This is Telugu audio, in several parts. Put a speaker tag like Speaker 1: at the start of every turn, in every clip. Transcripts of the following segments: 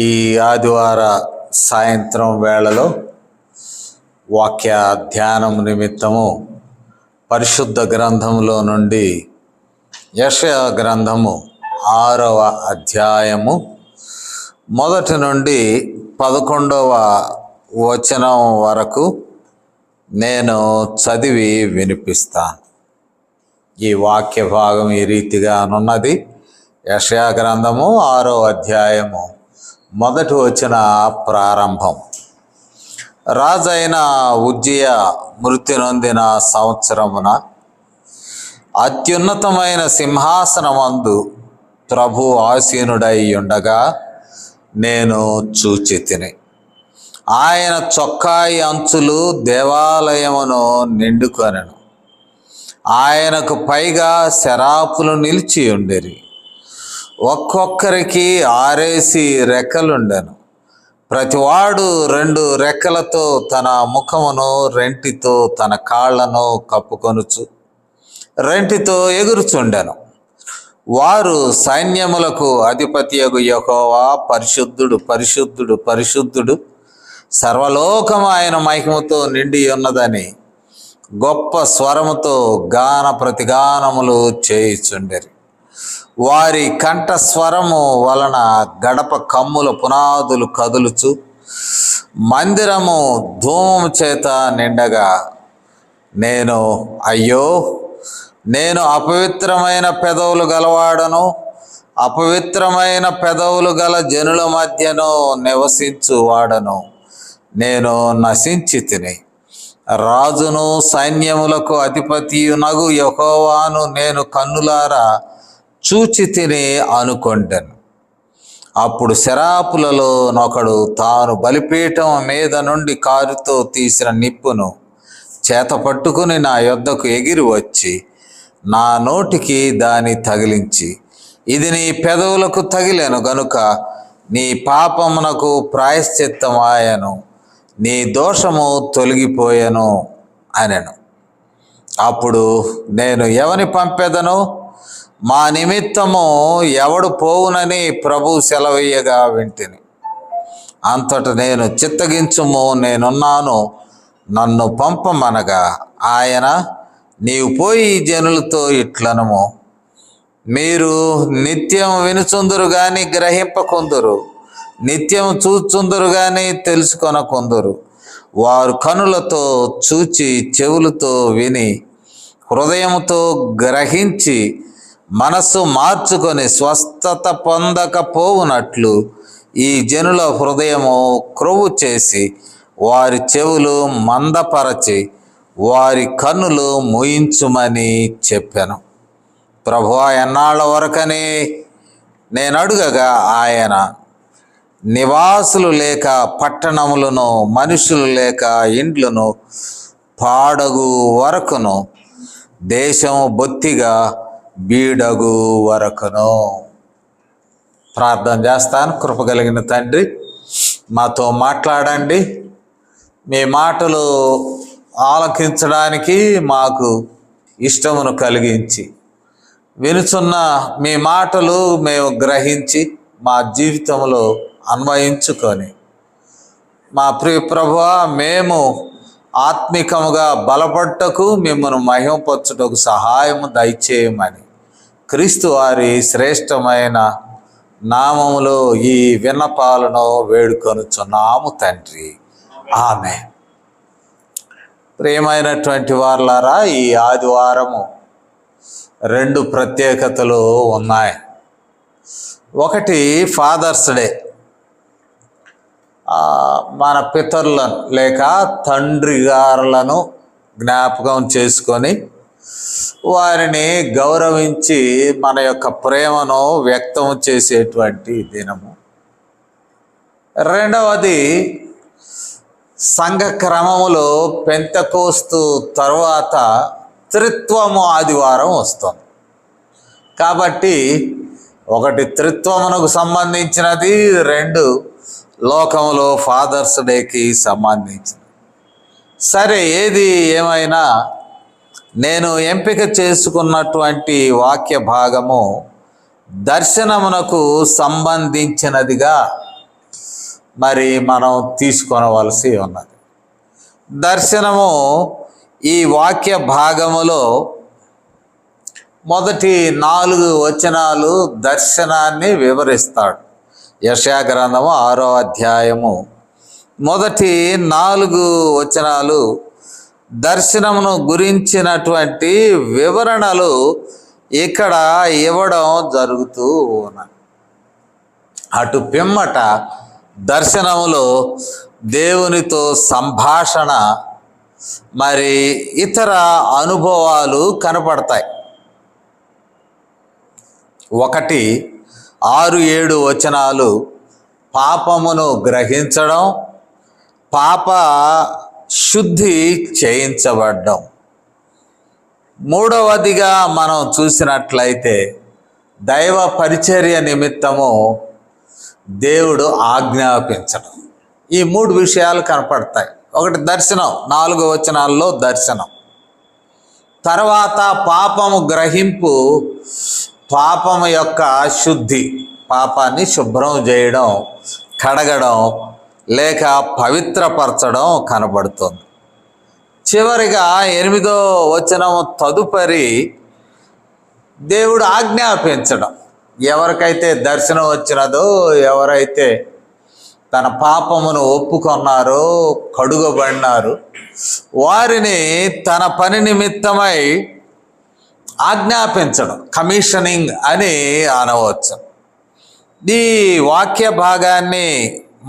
Speaker 1: ఈ ఆదివార సాయంత్రం వేళలో వాక్య ధ్యానం నిమిత్తము పరిశుద్ధ గ్రంథములో నుండి యెషయా గ్రంథము 6వ అధ్యాయము మొదటి నుండి 11వ వచనం వరకు నేను చదివి వినిపిస్తాను. ఈ వాక్య భాగం ఈ రీతిగా ఉన్నది. యెషయా గ్రంథము 6వ అధ్యాయము మొదటి వచన ప్రారంభం. రాజైన ఉజ్జియా మృతి నొందిన సంవత్సరమున అత్యున్నతమైన సింహాసనమందు ప్రభు ఆసీనుడై ఉండగా నేను చూచితిని. ఆయన చొక్కాయి అంచులు దేవాలయమును నిండుకొనెను. ఆయనకు పైగా శరాపులు నిలిచి ఉండేరి. ఒక్కొక్కరికి 6 రెక్కలుండెను. ప్రతివాడు 2 రెక్కలతో తన ముఖమును, రెంటితో తన కాళ్లను కప్పుకొనుచు రెంటితో ఎగురుచుండెను. వారు సైన్యములకు అధిపతియగు యెహోవా పరిశుద్ధుడు, పరిశుద్ధుడు, పరిశుద్ధుడు, సర్వలోకము ఆయన మహిమతో నిండి ఉన్నదని గొప్ప స్వరముతో గాన ప్రతిగానములు చేయుచుండెరి. వారి కంఠస్వరము వలన గడప కమ్ముల పునాదులు కదులుచు మందిరము ధూమము చేత నిండగా నేను అయ్యో, నేను అపవిత్రమైన పెదవులు గలవాడను, అపవిత్రమైన పెదవులు గల జనుల మధ్యను నివసించువాడను, నేను నశించి తిని. రాజును సైన్యములకు అధిపతియునగు యెహోవాను నేను కన్నులారా చూచి తిని అనుకొంటెను. అప్పుడు శరాపులలో నొకడు తాను బలిపీఠం మీద నుండి కారుతో తీసిన నిప్పును చేత పట్టుకుని నా యొద్దకు ఎగిరి వచ్చి నా నోటికి దాని తగిలించి, ఇది నీ పెదవులకు తగిలెను గనుక నీ పాపమునకు ప్రాయశ్చిత్తమాయను, నీ దోషము తొలగిపోయెను అనెను. అప్పుడు నేను ఎవని పంపెదను? మా నిమిత్తము ఎవడు పోవునని ప్రభు సెలవీయగా వింటిని. అంతట నేను చిత్తగించుము, నేనున్నాను, నన్ను పంపమనగా ఆయన, నీవు పోయి జనులతో ఇట్లనము, మీరు నిత్యం వినుచుందురు గాని గ్రహింపకుందురు, నిత్యం చూచుందురు గాని తెలుసుకొనకుందురు. వారు కనులతో చూచి, చెవులతో విని, హృదయముతో గ్రహించి మనస్సు మార్చుకొని స్వస్థత పొందకపోవునట్లు ఈ జనుల హృదయము క్రొవ్వు చేసి, వారి చెవులు మందపరచి, వారి కన్నులు మూయించుమని చెప్పాను. ప్రభువా, ఎన్నాళ్ళ వరకని నేను అడుగగా ఆయన, నివాసులు లేక పట్టణములను, మనుషులు లేక ఇండ్లను పాడగు వరకును, దేశం బొత్తిగా బీడగు వరకును. ప్రార్థన చేస్తాను. కృపగలిగిన తండ్రి, మాతో మాట్లాడండి. మీ మాటలు ఆలకించడానికి మాకు ఇష్టమును కలిగించి, వినుచున్న మీ మాటలు మేము గ్రహించి మా జీవితంలో అన్వయించుకొని, మా ప్రియ ప్రభువా, మేము ఆత్మికముగా బలపడ్డకు, మిమ్మల్ని మహిమపరచుటకు సహాయము దయచేయమని క్రీస్తు వారి శ్రేష్టమైన నామములో ఈ విన్నపాలను వేడుకొనుచున్నాము తండ్రి, ఆమేన్. ప్రియమైనటువంటి వారలారా, ఈ ఆదివారము 2 ప్రత్యేకతలు ఉన్నాయి. ఒకటి ఫాదర్స్ డే. మన పితరులను లేక తండ్రి గారులను జ్ఞాపకం చేసుకొని వారిని గౌరవించి మన యొక్క ప్రేమను వ్యక్తం చేసేటువంటి దినము. రెండవది, సంఘ క్రమములో పెంతెకోస్తు తరువాత త్రిత్వము ఆదివారం వస్తుంది. కాబట్టి ఒకటి త్రిత్వమునకు సంబంధించినది, 2 లోకములో ఫాదర్స్ డేకి సంబంధించింది. సరే, ఏది ఏమైనా నేను ఎంపిక చేసుకున్నటువంటి వాక్య భాగము దర్శనమునకు సంబంధించినదిగా మరి మనం తీసుకొనవలసి ఉన్నది. దర్శనము ఈ వాక్య భాగములో మొదటి 4 వచనాలు దర్శనాన్ని వివరిస్తాడు. యెషయా గ్రంథము 6వ అధ్యాయము మొదటి 4 వచనాలు దర్శనమును గురించినటువంటి వివరణలు ఇక్కడ ఇవ్వడం జరుగుతూ ఉన్నది. అటు పిమ్మట దర్శనములో దేవునితో సంభాషణ, మరి ఇతర అనుభవాలు కనపడతాయి. 1, 6, 7 వచనాలు పాపమును గ్రహించడం, పాప శుద్ధి చేయించబడ్డం. 3వదిగా మనం చూసినట్లయితే దైవ పరిచర్య నిమిత్తము దేవుడు ఆజ్ఞాపించడం. ఈ 3 విషయాలు కనపడతాయి. 1 దర్శనం, 4 వచనాల్లో దర్శనం. తర్వాత పాపము గ్రహింపు, పాపము యొక్క శుద్ధి, పాపాన్ని శుభ్రం చేయడం, కడగడం లేక పవిత్రపరచడం కనబడుతుంది. చివరిగా 8వ వచనం తదుపరి దేవుడు ఆజ్ఞాపించడం. ఎవరికైతే దర్శనం వచ్చినదో, ఎవరైతే తన పాపమును ఒప్పుకొన్నారో, కడుగబడినారు, వారిని తన పని నిమిత్తమై ఆజ్ఞాపించడం, కమిషనింగ్ అని అనవచ్చు. ఈ వాక్య భాగాన్ని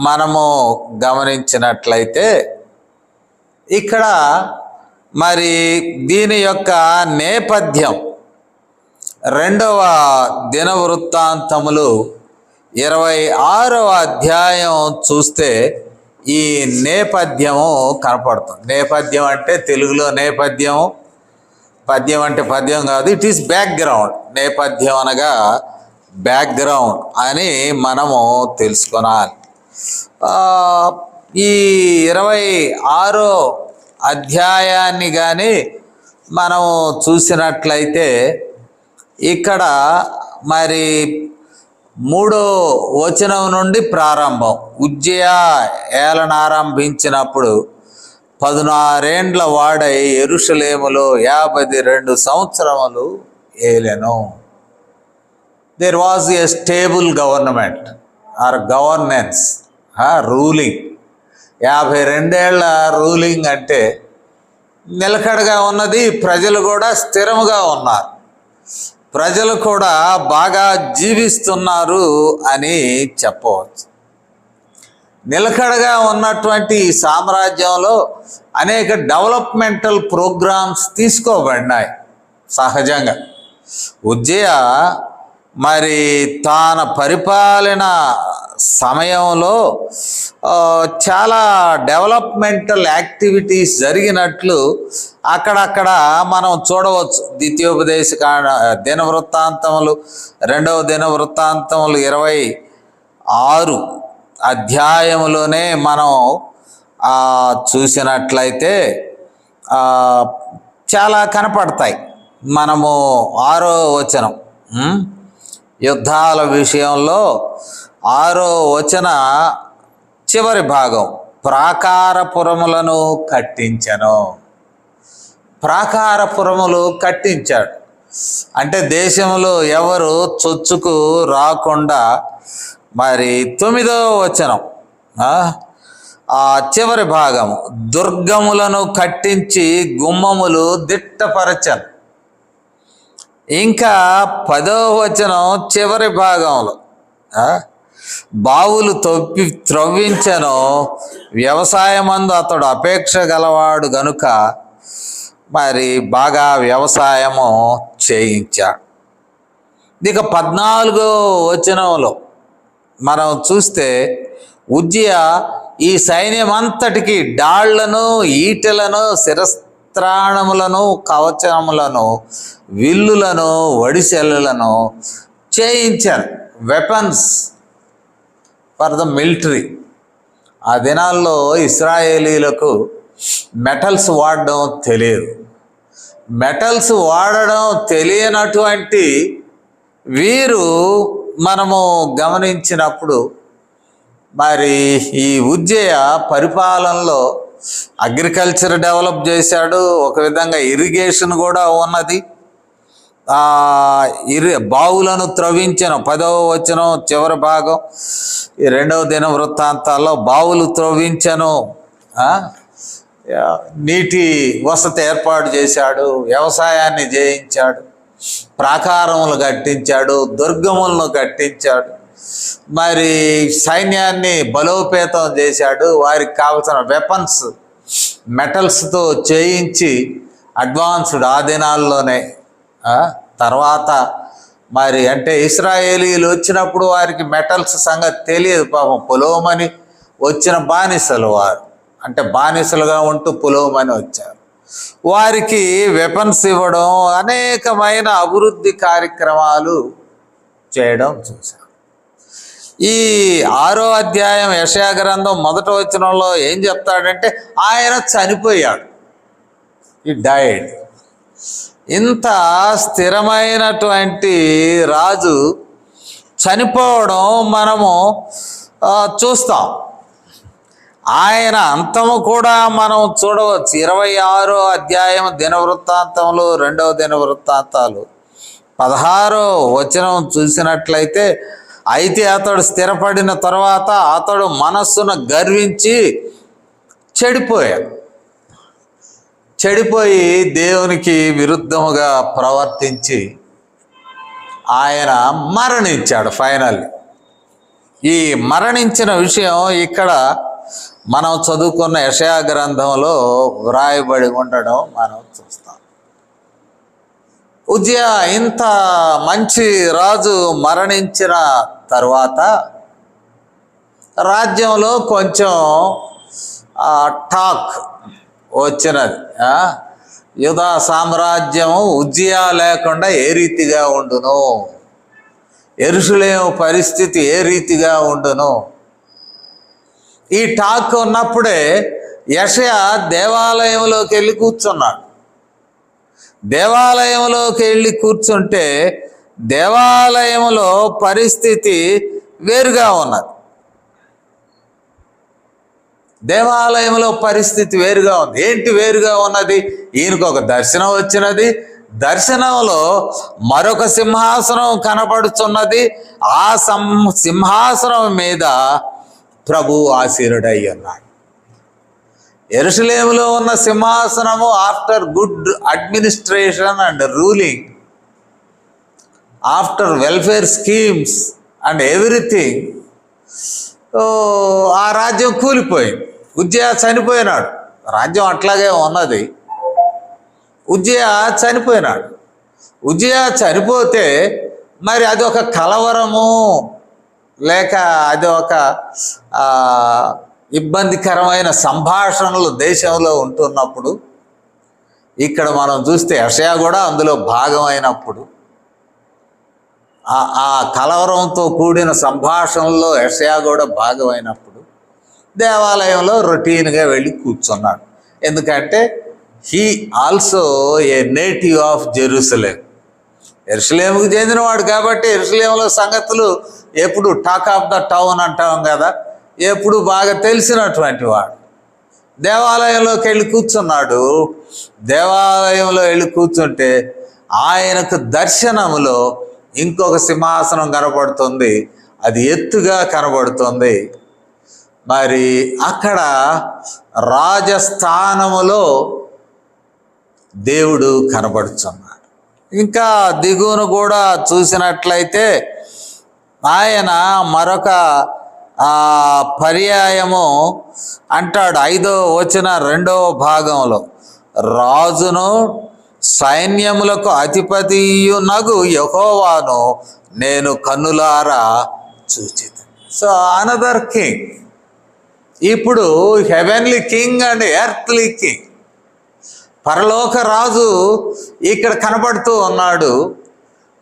Speaker 1: మనము గమనించినట్లయితే ఇక్కడ మరి దీని యొక్క నేపథ్యం 2వ దినవృత్తాంతములు 26వ అధ్యాయం చూస్తే ఈ నేపథ్యము కనపడుతుంది. నేపథ్యం అంటే తెలుగులో నేపథ్యం, పద్యం అంటే పద్యం కాదు, ఇట్ ఈస్ బ్యాక్గ్రౌండ్. నేపథ్యం అనగా బ్యాక్గ్రౌండ్ అని మనము తెలుసుకొనాలి. ఈ 26వ అధ్యాయాన్ని కానీ మనము చూసినట్లయితే ఇక్కడ మరి 3వ వచనం నుండి ప్రారంభం. ఉజ్జియా ఏలనారంభించినప్పుడు 16 ఏండ్ల వాడై యెరూషలేములో 52 సంవత్సరములు ఏలెను. There was a stable government or governance, ruling. 52 ఏళ్ల రూలింగ్ అంటే నిలకడగా ఉన్నది. ప్రజలు కూడా స్థిరముగా ఉన్నారు, ప్రజలు కూడా బాగా జీవిస్తున్నారు అని చెప్పవచ్చు. నిలకడగా ఉన్నటువంటి ఈ సామ్రాజ్యంలో అనేక డెవలప్మెంటల్ ప్రోగ్రామ్స్ తీసుకోబడినాయి. సహజంగా ఉజ్జియా మరి తాన పరిపాలన సమయంలో చాలా డెవలప్మెంటల్ యాక్టివిటీస్ జరిగినట్లు అక్కడక్కడ మనం చూడవచ్చు. ద్వితీయోపదేశ దినవృత్తాంతములు, 2వ దినవృత్తాంతములు 26 అధ్యాయములోనే మనం చూసినట్లయితే చాలా కనపడతాయి. మనము 6వ వచనం, యుద్ధాల విషయంలో 6వ వచన చివరి భాగం, ప్రాకారపురములను కట్టించెను. ప్రాకారపురములు కట్టించాడు అంటే దేశంలో ఎవరు చొచ్చుకు రాకుండా. మరి 9వ వచనం ఆ చివరి భాగము, దుర్గములను కట్టించి గుమ్మములు దిట్టపరచను. ఇంకా 10వ వచనం చివరి భాగంలో బావులు త్రవ్వించెను, వ్యవసాయమందు అతడు అపేక్ష గలవాడు గనుక మరి బాగా వ్యవసాయము చేయించాడు. ఇక 14వ వచనంలో మనం చూస్తే ఉజ్జియా ఈ సైన్యమంతటికి డాళ్లను, ఈటెలను, శిరస్త్రాణములను, కవచములను, విల్లులను, వడిసెల్లులను చేయించారు. Weapons for the military. ఆ దినాల్లో ఇశ్రాయేలీలకు మెటల్స్ వాడడం తెలియదు. మెటల్స్ వాడడం తెలియనటువంటి వీరు మనము గమనించినప్పుడు మరి ఈ ఉజ్జయ పరిపాలనలో అగ్రికల్చర్ డెవలప్ చేశాడు, ఒక విధంగా ఇరిగేషన్ కూడా ఉన్నది. బావులను త్రవ్వించిన 10వ వచనం చివరి భాగం ఈ 2వ దినవృత్తాంతాల్లో బావులు త్రవ్వించను, నీటి వసతి ఏర్పాటు చేశాడు, వ్యవసాయాన్ని చేయించాడు, ప్రాకారములు కట్టించాడు, దుర్గములను కట్టించాడు, మరి సైన్యాన్ని బలోపేతం చేశాడు, వారికి కావలసిన వెపన్స్ మెటల్స్తో చేయించి అడ్వాన్స్డ్ ఆ దినాల్లోనే. తర్వాత మరి అంటే ఇశ్రాయేలీలు వచ్చినప్పుడు వారికి మెటల్స్ సంగతి తెలియదు పాపం, పులోమని వచ్చిన బానిసలు వారు, అంటే బానిసలుగా ఉంటూ పులోమని వచ్చారు. వారికి వెపన్స్ ఇవ్వడం, అనేకమైన అభివృద్ధి కార్యక్రమాలు చేయడం చూశారు. ఈ 6వ అధ్యాయం యెషయా గ్రంథం 1వ వచనంలో ఏం చెప్తాడంటే ఆయన చనిపోయాడు, ఈ డైడ్. ఇంత స్థిరమైనటువంటి రాజు చనిపోవడం మనము చూస్తాం. ఆయన అంతము కూడా మనం చూడవచ్చు. 26వ అధ్యాయం దినవృత్తాంతంలో 2వ దినవృత్తాంతాలు 16వ వచనం చూసినట్లయితే, అయితే అతడు స్థిరపడిన తర్వాత అతడు మనస్సును గర్వించి చెడిపోయి దేవునికి విరుద్ధముగా ప్రవర్తించి ఆయన మరణించాడు. ఫైనల్లీ ఈ మరణించిన విషయం ఇక్కడ మనం చదువుకున్న యెషయా గ్రంథంలో వ్రాయబడి ఉండడం మనం చూస్తాం. ఉజ్జియా ఇంత మంచి రాజు మరణించిన తర్వాత రాజ్యంలో కొంచెం టాక్ వచ్చినది. యూదా సామ్రాజ్యము ఉజ్జియా లేకుండా ఏ రీతిగా ఉండును, యెరూషలేము పరిస్థితి ఏ రీతిగా ఉండును, ఈ టాక్ ఉన్నప్పుడే యెషయా దేవాలయంలోకి వెళ్ళి కూర్చున్నాడు. దేవాలయంలోకి వెళ్ళి కూర్చుంటే దేవాలయంలో పరిస్థితి వేరుగా ఉన్నది. దేవాలయంలో పరిస్థితి వేరుగా ఉంది. ఏంటి వేరుగా ఉన్నది? ఈయనకు ఒక దర్శనం వచ్చినది. దర్శనంలో మరొక సింహాసనం కనపడుచున్నది. ఆ సింహాసనం మీద ప్రభు ఆసీనుడై ఉన్నాడు. యెరూషలేములో ఉన్న సింహాసనము after good administration and ruling, after welfare schemes and everything, ఆ రాజ్యం కూలిపోయింది. ఉజ్జియా చనిపోయినాడు, రాజ్యం అట్లాగే ఉన్నది. ఉజ్జియా చనిపోయినాడు. ఉజ్జియా చనిపోతే మరి అది ఒక కలవరము లేక అది ఒక ఇబ్బందికరమైన సంభాషణలు దేశంలో ఉంటున్నప్పుడు, ఇక్కడ మనం చూస్తే యెషయా కూడా అందులో భాగమైనప్పుడు, ఆ కలవరంతో కూడిన సంభాషణలో యెషయా కూడా భాగమైనప్పుడు దేవాలయంలో రొటీన్గా వెళ్ళి కూర్చున్నాడు. ఎందుకంటే he also a native of Jerusalem, యెరూషలేముకు చెందినవాడు కాబట్టి యెరూషలేములో సంగతులు ఎప్పుడు టాక్ ఆఫ్ ద టౌన్ అంటాం కదా, ఎప్పుడు బాగా తెలిసినటువంటి వాడు. దేవాలయంలోకి వెళ్ళి కూర్చున్నాడు. దేవాలయంలో వెళ్ళి కూర్చుంటే ఆయనకు దర్శనములో ఇంకొక సింహాసనం కనబడుతుంది. అది ఎత్తుగా కనబడుతుంది. మరి అక్కడ రాజస్థానములో దేవుడు కనబడుచున్నాడు. ఇంకా దిగువను కూడా చూసినట్లయితే ఆయన మరొక పర్యాయము అంటాడు 5వ వచనం 2వ భాగంలో, రాజును సైన్యములకు అధిపతియునగు యెహోవాను నేను కన్నులారా చూచితి. సో అనదర్ కింగ్, ఇప్పుడు heavenly king and earthly king, పరలోక రాజు ఇక్కడ కనబడుతూ ఉన్నాడు.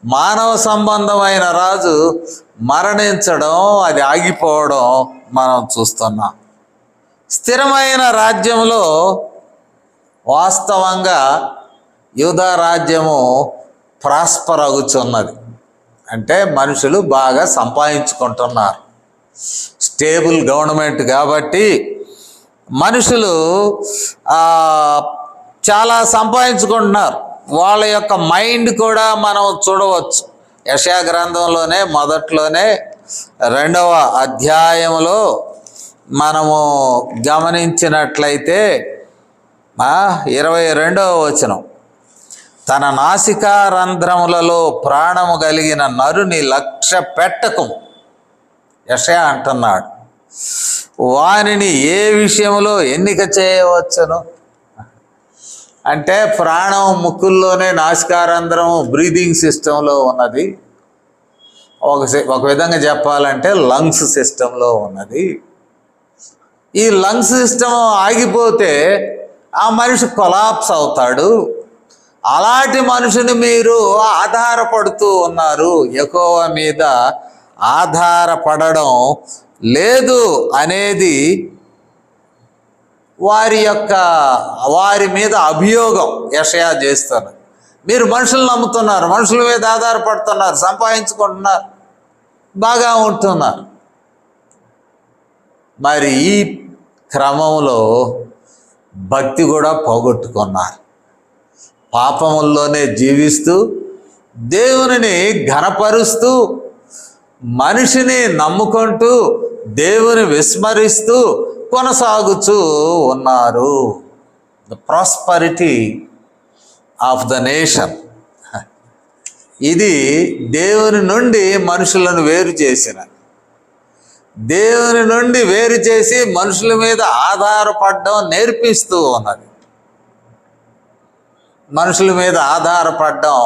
Speaker 1: మానవ సంబంధమైన రాజు మరణించడం, అది ఆగిపోవడం మనం చూస్తున్నాం. స్థిరమైన రాజ్యంలో వాస్తవంగా యూదా రాజ్యము ప్రాస్పర్ అవుతున్నది. అంటే మనుషులు బాగా సంపాదించుకుంటున్నారు. స్టేబుల్ గవర్నమెంట్ కాబట్టి మనుషులు చాలా సంపాదించుకుంటున్నారు. వాళ్ళ యొక్క మైండ్ కూడా మనం చూడవచ్చు. యెషయా గ్రంథంలోనే మొదట్లోనే 2వ అధ్యాయంలో మనము గమనించినట్లయితే 22వ వచనం, తన నాసికా రంధ్రములలో ప్రాణము కలిగిన నరుని లక్ష్య పెట్టకము, యెషయా అంటున్నాడు, వానిని ఏ విషయంలో ఎన్నిక చేయవచ్చును. అంటే ప్రాణం ముక్కుల్లోనే, నాసికారంధ్రము బ్రీదింగ్ సిస్టంలో ఉన్నది. ఒక విధంగా చెప్పాలంటే లంగ్స్ సిస్టంలో ఉన్నది. ఈ లంగ్స్ సిస్టమ్ ఆగిపోతే ఆ మనిషి కొలాప్స్ అవుతాడు. అలాంటి మనుషుని మీరు ఆధారపడుతూ ఉన్నారు. యెహోవా మీద ఆధారపడడం లేదు అనేది వారి మీద అభియోగం యెషయా చేస్తున్నారు. మీరు మనుషులు నమ్ముతున్నారు, మనుషుల మీద ఆధారపడుతున్నారు, సంపాదించుకుంటున్నారు, బాగా ఉంటున్నారు. మరి ఈ క్రమంలో భక్తి కూడా పోగొట్టుకున్నారు. పాపముల్లోనే జీవిస్తూ దేవునిని ఘనపరుస్తూ మనిషిని నమ్ముకుంటూ దేవుని విస్మరిస్తూ కొనసాగుతూ ఉన్నారు. The prosperity of the nation, ఇది దేవుని నుండి మనుషులను వేరు చేసిన, దేవుని నుండి వేరు చేసి మనుషుల మీద ఆధారపడడం నేర్పిస్తూ ఉన్నది. మనుషుల మీద ఆధారపడడం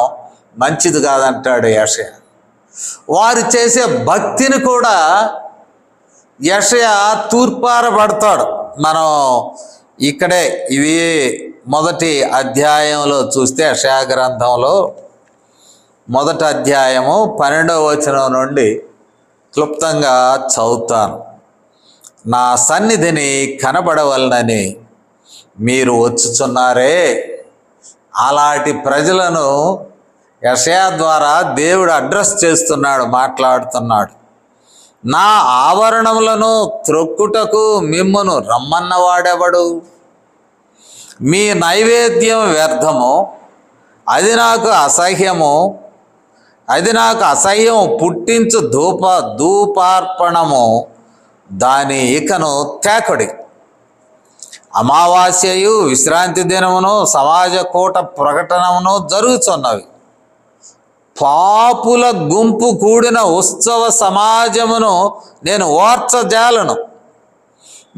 Speaker 1: మంచిది కాదంటాడు యెషయా. వారు చేసే భక్తిని కూడా యెషయా తూర్పారబడతాడు. మనం ఇక్కడే ఇవి మొదటి అధ్యాయంలో చూస్తే, యెషయా గ్రంథంలో 1వ అధ్యాయము 12వ వచనం నుండి క్లుప్తంగా చదువుతాను. నా సన్నిధిని కనబడవలనని మీరు వచ్చుచున్నారే. అలాంటి ప్రజలను యెషయా ద్వారా దేవుడు అడ్రస్ చేస్తున్నాడు, మాట్లాడుతున్నాడు. నా ఆవరణములను త్రొక్కుటకు మిమ్మును రమ్మన్నవాడెవడు? మీ నైవేద్యం వ్యర్థము, అది నాకు అసహ్యం పుట్టించు ధూపార్పణము, దాని ఇకను తేకొడి. అమావాస్యయు విశ్రాంతి దినమును సమాజ కూట ప్రకటనమును జరుగుతున్నవి. పాపుల గుంపు కూడిన ఉత్సవ సమాజమును నేను ఓర్చజాలను.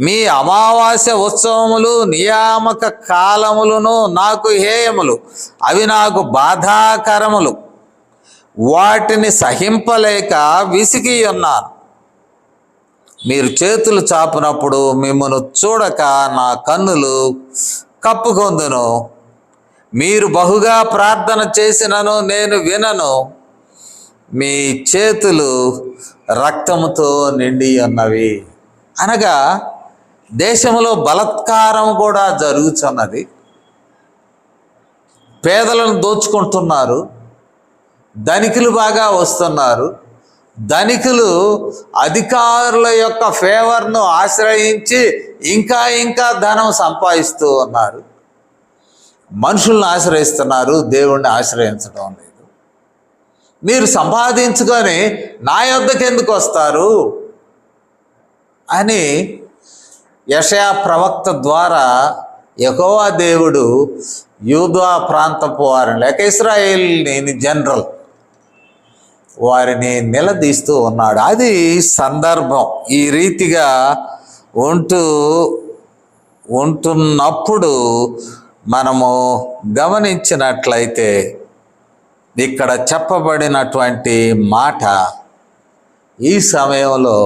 Speaker 1: మీ అమావాస్య ఉత్సవములు నియామక కాలములను నాకు హేయములు, అవి నాకు బాధాకరములు. వాటిని సహింపలేక విసిగి ఉన్నాను. మీరు చేతులు చాపునప్పుడు మిమ్మను చూడక నా కన్నులు కప్పుకొందును. మీరు బహుగా ప్రార్థన చేసినను నేను వినను. మీ చేతులు రక్తముతో నిండి ఉన్నవి. అనగా దేశంలో బలాత్కారం కూడా జరుగుతున్నది. పేదలను దోచుకుంటున్నారు, ధనికులు బాగా వస్తున్నారు. ధనికులు అధికారుల యొక్క ఫేవర్ను ఆశ్రయించి ఇంకా ధనం సంపాదిస్తూ ఉన్నారు. మనుషులను ఆశ్రయిస్తున్నారు, దేవుణ్ణి ఆశ్రయించడం లేదు. మీరు సంపాదించుకొని నా యొద్దకు ఎందుకు వస్తారు అని యెషయా ప్రవక్త ద్వారా యెహోవా దేవుడు యూదా ప్రాంతపు వారిని, లేక ఇశ్రాయేల్ని జనరల్ వారిని నిలదీస్తూ ఉన్నాడు. అది సందర్భం. ఈ రీతిగా ఉంటున్నప్పుడు మనము గమనించినట్లయితే ఇక్కడ చెప్పబడినటువంటి మాట, ఈ సమయంలో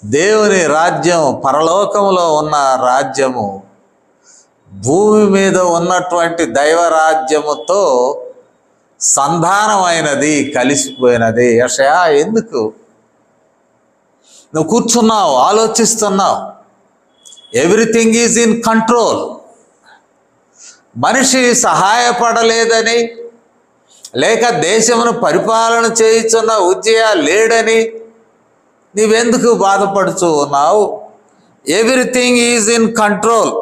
Speaker 1: దేవుని రాజ్యం, పరలోకంలో ఉన్న రాజ్యము భూమి మీద ఉన్నటువంటి దైవరాజ్యముతో సంధానమైనది, కలిసిపోయినది. యెషయా, ఎందుకు నువ్వు కూర్చున్నావు, ఆలోచిస్తున్నావు? Everything is in control. మనిషి సహాయపడలేదని, లేక దేశమును పరిపాలన చేయుచున్న ఉజ్జియా లేడని, నీవెందుకు బాధపడుతూ ఉన్నావు? Everything is in control.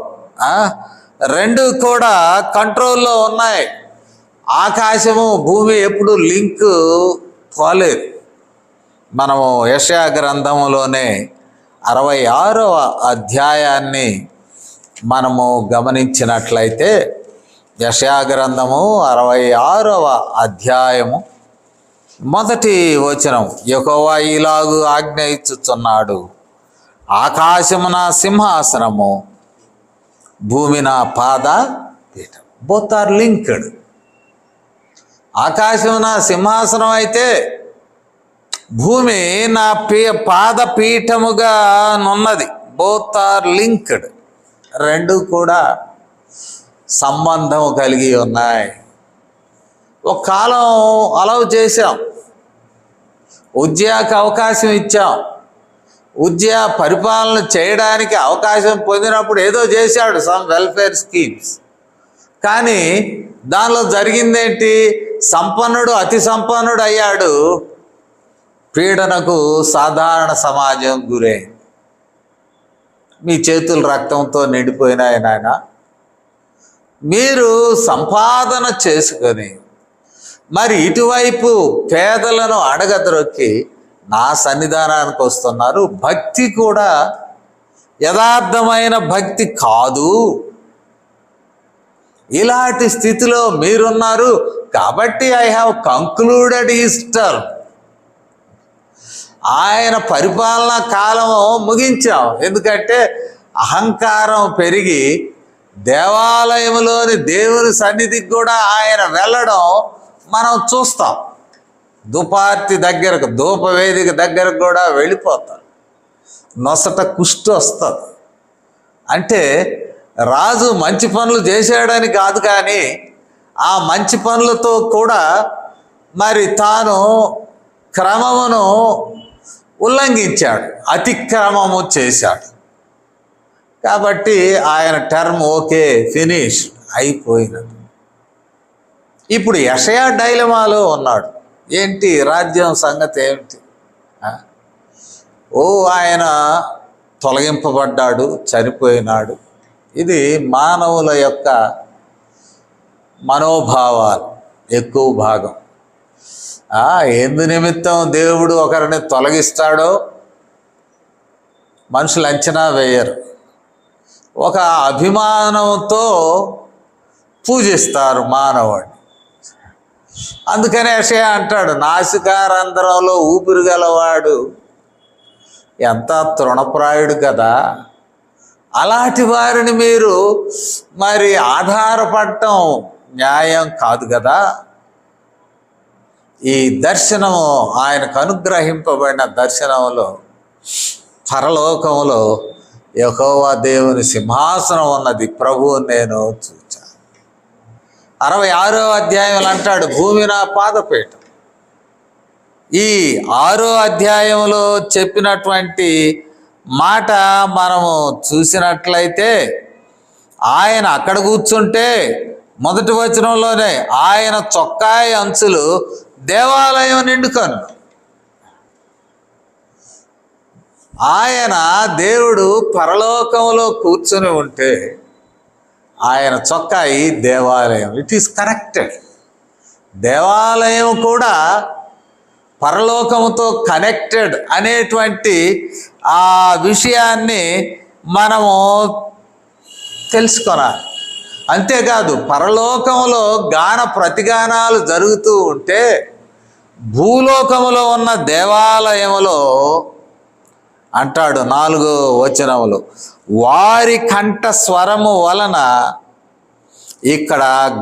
Speaker 1: రెండు కూడా కంట్రోల్లో ఉన్నాయి. ఆకాశము భూమి ఎప్పుడు లింక్ పోలేదు. మనము యెషయా గ్రంథంలోనే 66వ అధ్యాయాన్ని మనము గమనించినట్లయితే, యెషయా గ్రంథము 66వ అధ్యాయము మొదటి వచనం, యెహోవా ఇలాగు ఆజ్ఞ ఇచ్చుచున్నాడు, ఆకాశము నా సింహాసనము, భూమి నా పాద పీఠం. Both are linked. ఆకాశం నా సింహాసనం అయితే భూమి నా పాదపీఠముగా నున్నది. Both are linked. రెండు కూడా సంబంధం కలిగి ఉన్నాయి. ఒక కాలం అలౌ చేశాం, ఉజ్జయాకి అవకాశం ఇచ్చాం. ఉజ్జయా పరిపాలన చేయడానికి అవకాశం పొందినప్పుడు ఏదో చేశాడు, సమ్ వెల్ఫేర్ స్కీమ్స్. కానీ దానిలో జరిగిందేంటి? సంపన్నుడు అతి సంపన్నుడు అయ్యాడు, పీడనకు సాధారణ సమాజం గురైంది. మీ చేతులు రక్తంతో నిండిపోయినాయి నాయన. మీరు సంపాదన చేసుకొని మరి ఇటువైపు పేదలను అడగద్రొక్కి నా సన్నిధానానికి వస్తున్నారు. భక్తి కూడా యథార్థమైన భక్తి కాదు. ఇలాంటి స్థితిలో మీరున్నారు కాబట్టి I have concluded his term. ఆయన పరిపాలనా కాలం ముగించాం. ఎందుకంటే అహంకారం పెరిగి దేవాలయంలోని దేవుని సన్నిధికి కూడా ఆయన వెళ్ళడం మనం చూస్తాం. ధూపార్తి దగ్గరకు, ధూపవేదిక దగ్గరకు కూడా వెళ్ళిపోతారు. నొసట కుష్టి వస్తుంది. అంటే రాజు మంచి పనులు చేశాడని కాదు, కానీ ఆ మంచి పనులతో కూడా మరి తాను క్రమమును ఉల్లంఘించాడు, అతిక్రమము చేశాడు. కాబట్టి ఆయన టర్మ్ ఓకే, ఫినిష్ అయిపోయినది. ఇప్పుడు యెషయా డైలమాలో ఉన్నాడు. ఏంటి రాజ్యం సంగతి ఏమిటి? ఆయన తొలగింపబడ్డాడు, చనిపోయినాడు. ఇది మానవుల యొక్క మనోభావాలు ఎక్కువ భాగం. ఎందు నిమిత్తం దేవుడు ఒకరిని తొలగిస్తాడో మనుషులు అంచనా వేయరు. ఒక అభిమానంతో పూజిస్తారు మానవుడిని. అందుకనే యెషయా అంటాడు, నాసికారంధ్రంలో ఊపిరి గలవాడు ఎంత తృణప్రాయుడు కదా. అలాంటి వారిని మీరు మరి ఆధారపడటం న్యాయం కాదు కదా. ఈ దర్శనము, ఆయనకు అనుగ్రహింపబడిన దర్శనంలో పరలోకంలో యెహోవా దేవుని సింహాసనం ఉన్నది, ప్రభువు నేను చూచాను. 66వ అధ్యాయంలో అంటాడు, భూమి నా పాదపీఠం. ఈ 6వ అధ్యాయంలో చెప్పినటువంటి మాట మనము చూసినట్లయితే, ఆయన అక్కడ కూర్చుంటే మొదటి వచనంలోనే ఆయన చొక్కాయి అంచులు దేవాలయం నిండుకను. ఆయన దేవుడు పరలోకంలో కూర్చొని ఉంటే ఆయన చొక్కాయి దేవాలయం. It is connected. దేవాలయం కూడా పరలోకంతో కనెక్టెడ్ అనేటువంటి ఆ విషయాన్ని మనము తెలుసుకోవాలి. అంతేకాదు, పరలోకంలో గాన ప్రతిగానాలు జరుగుతూ ఉంటే భూలోకములో ఉన్న దేవాలయములో అంటాడు 4వ వచనములో, వారి కంఠ స్వరము వలన ఇక్కడ